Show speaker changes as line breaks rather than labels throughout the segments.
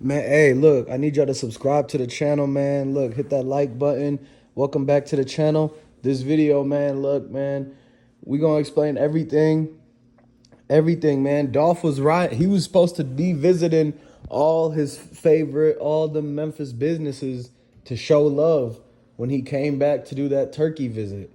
Man, hey, look, I need y'all to subscribe to the channel, man. Look, hit that like button. Welcome back to the channel. This video, man, look, man, we gonna explain everything, man. Dolph was right. He was supposed to be visiting all the Memphis businesses to show love when he came back to do that turkey visit.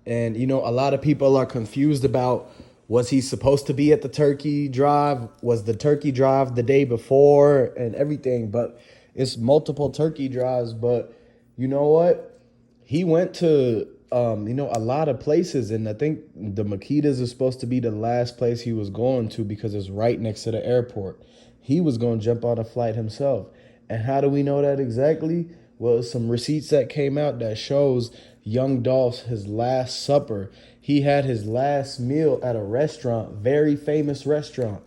And a lot of people are confused about, was he supposed to be at the turkey drive? Was the turkey drive the day before and everything? But it's multiple turkey drives. But you know what? He went to a lot of places, and I think the Makedas is supposed to be the last place he was going to because it's right next to the airport. He was going to jump on a flight himself. And how do we know that exactly? Well, some receipts that came out that shows young Dolph's his last supper. He had his last meal at a restaurant, very famous restaurant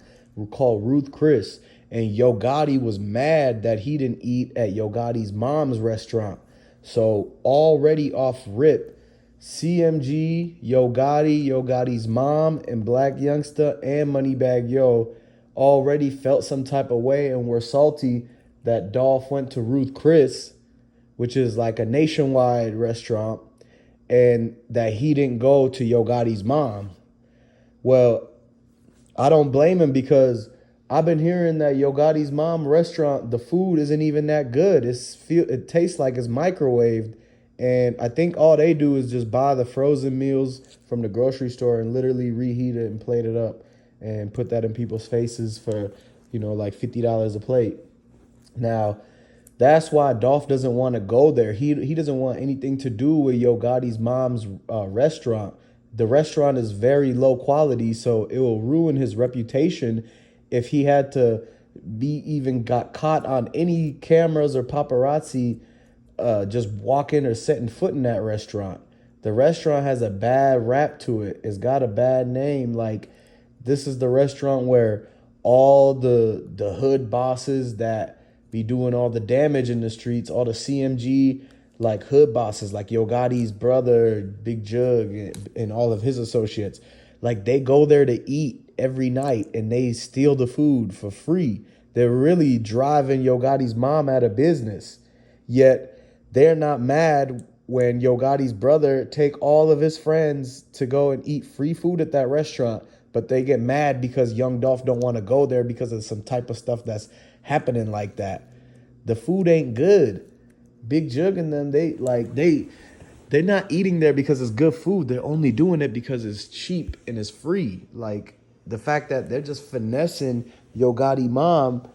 called Ruth Chris. And Yo Gotti was mad that he didn't eat at Yo Gotti's mom's restaurant. So already off rip, CMG, Yo Gotti, Yo Gotti's mom, and Blac Youngsta and Moneybagg Yo already felt some type of way and were salty that Dolph went to Ruth Chris, which is like a nationwide restaurant, and that he didn't go to Yo Gotti's mom. Well, I don't blame him because I've been hearing that Yo Gotti's mom restaurant, the food isn't even that good. It tastes like it's microwaved. And I think all they do is just buy the frozen meals from the grocery store and literally reheat it and plate it up and put that in people's faces for, like $50 a plate. Now, that's why Dolph doesn't want to go there. He doesn't want anything to do with Yo Gotti's mom's restaurant. The restaurant is very low quality, so it will ruin his reputation if he had to be even got caught on any cameras or paparazzi just walking or setting foot in that restaurant. The restaurant has a bad rap to it. It's got a bad name. Like, this is the restaurant where all the hood bosses that be doing all the damage in the streets, all the CMG like hood bosses, like Yo Gotti's brother, Big Jug, and all of his associates, like they go there to eat every night and they steal the food for free. They're really driving Yo Gotti's mom out of business. Yet they're not mad when Yo Gotti's brother take all of his friends to go and eat free food at that restaurant, but they get mad because young Dolph don't want to go there because of some type of stuff that's happening like that. The food ain't good. Big Jug and them, they're not eating there because it's good food. They're only doing it because it's cheap and it's free. Like, the fact that they're just finessing Yo Gotti mom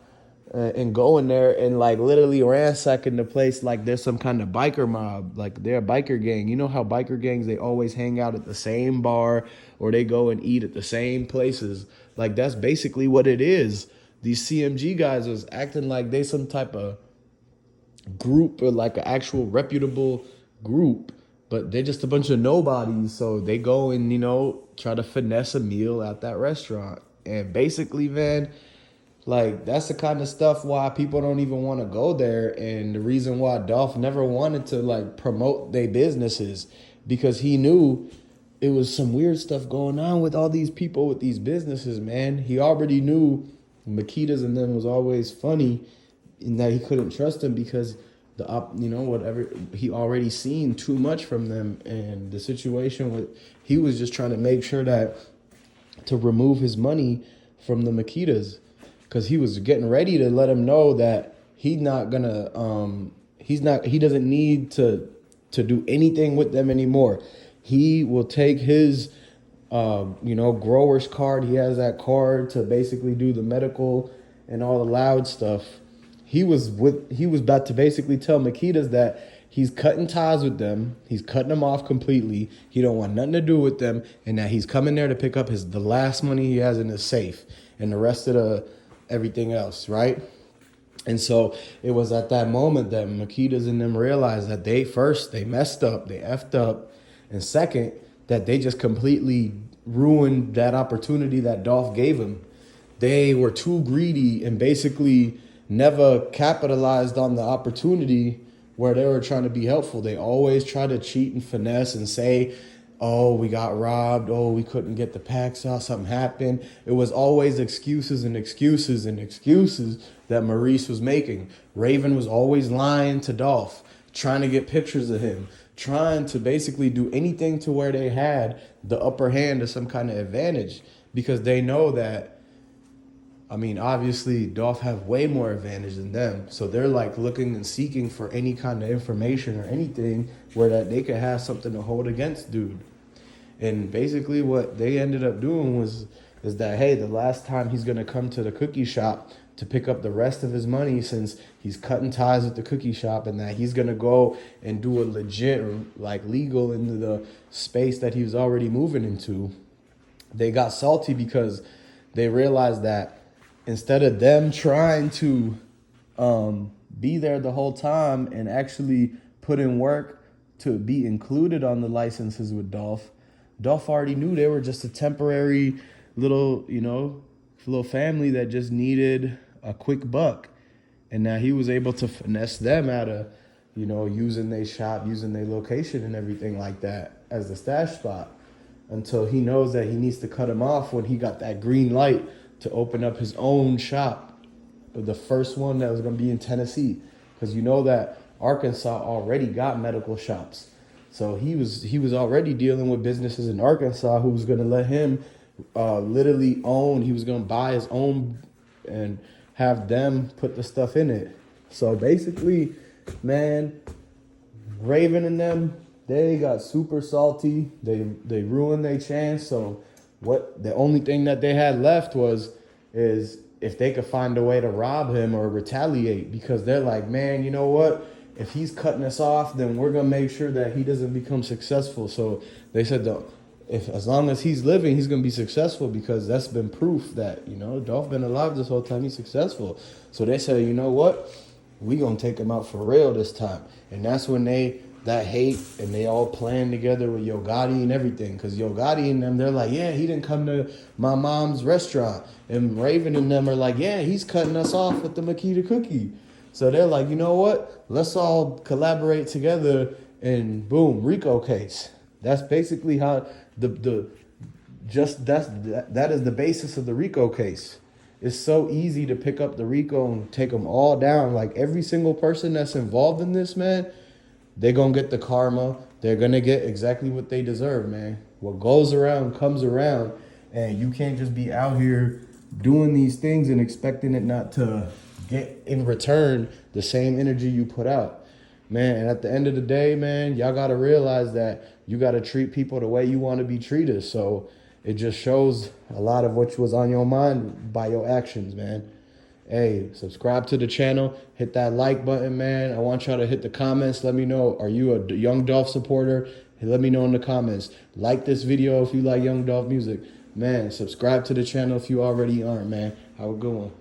and going there and like literally ransacking the place like there's some kind of biker mob, like they're a biker gang. You know how biker gangs, they always hang out at the same bar or they go and eat at the same places. Like, that's basically what it is. These CMG guys was acting like they some type of group or like an actual reputable group, but they're just a bunch of nobodies. So they go and try to finesse a meal at that restaurant. And basically, man, like, that's the kind of stuff why people don't even want to go there. And the reason why Dolph never wanted to like promote their businesses, because he knew it was some weird stuff going on with all these people with these businesses, man. He already knew Makedas and them was always funny in that he couldn't trust them because whatever, he already seen too much from them. And the situation with, he was just trying to make sure that to remove his money from the Makedas, because he was getting ready to let him know that he doesn't need to do anything with them anymore. He will take his grower's card. He has that card to basically do the medical and all the loud stuff. He was about to basically tell Makedas that he's cutting ties with them. He's cutting them off completely. He don't want nothing to do with them, and that he's coming there to pick up the last money he has in his safe and the rest of the everything else, right? And so it was at that moment that Makedas and them realized that they messed up, they effed up, and second, that they just completely ruined that opportunity that Dolph gave him. They were too greedy and basically never capitalized on the opportunity where they were trying to be helpful. They always try to cheat and finesse and say, oh, we got robbed, oh, we couldn't get the packs out, something happened. It was always excuses and excuses and excuses that Maurice was making. Raven was always lying to Dolph, trying to get pictures of him, trying to basically do anything to where they had the upper hand or some kind of advantage, because they know that, I mean, obviously Dolph have way more advantage than them. So they're like looking and seeking for any kind of information or anything where that they could have something to hold against dude. And basically what they ended up doing is that, hey, the last time he's going to come to the cookie shop to pick up the rest of his money, since he's cutting ties with the cookie shop, and that he's going to go and do a legit or like legal into the space that he was already moving into. They got salty because they realized that instead of them trying to be there the whole time and actually put in work to be included on the licenses with Dolph, Dolph already knew they were just a temporary little, little family that just needed a quick buck. And now he was able to finesse them out of, using their shop, using their location and everything like that as the stash spot, until he knows that he needs to cut him off when he got that green light to open up his own shop, the first one that was going to be in Tennessee. Because you know that Arkansas already got medical shops. So he was already dealing with businesses in Arkansas who was going to let him literally own. He was going to buy his own and have them put the stuff in it. So basically, man, Raven and them, they got super salty. They ruined their chance. So the only thing that they had left is if they could find a way to rob him or retaliate, because they're like, man, you know what? If he's cutting us off, then we're going to make sure that he doesn't become successful. So they said, as long as he's living, he's going to be successful, because that's been proof that, Dolph been alive this whole time, he's successful. So they said, you know what? We going to take him out for real this time. And that's when that hate, and they all planned together with Yo Gotti and everything. Because Yo Gotti and them, they're like, yeah, he didn't come to my mom's restaurant. And Raven and them are like, yeah, he's cutting us off with the Makeda cookie. So they're like, you know what? Let's all collaborate together, and boom, RICO case. That's basically how that is the basis of the RICO case. It's so easy to pick up the RICO and take them all down. Like every single person that's involved in this, man, they're going to get the karma. They're going to get exactly what they deserve, man. What goes around comes around, and you can't just be out here doing these things and expecting it not to get in return the same energy you put out. Man, and at the end of the day, man, y'all got to realize that you got to treat people the way you want to be treated. So it just shows a lot of what was on your mind by your actions, man. Hey, subscribe to the channel. Hit that like button, man. I want y'all to hit the comments. Let me know, are you a Young Dolph supporter? Let me know in the comments. Like this video if you like Young Dolph music. Man, subscribe to the channel if you already aren't, man. Have a good one.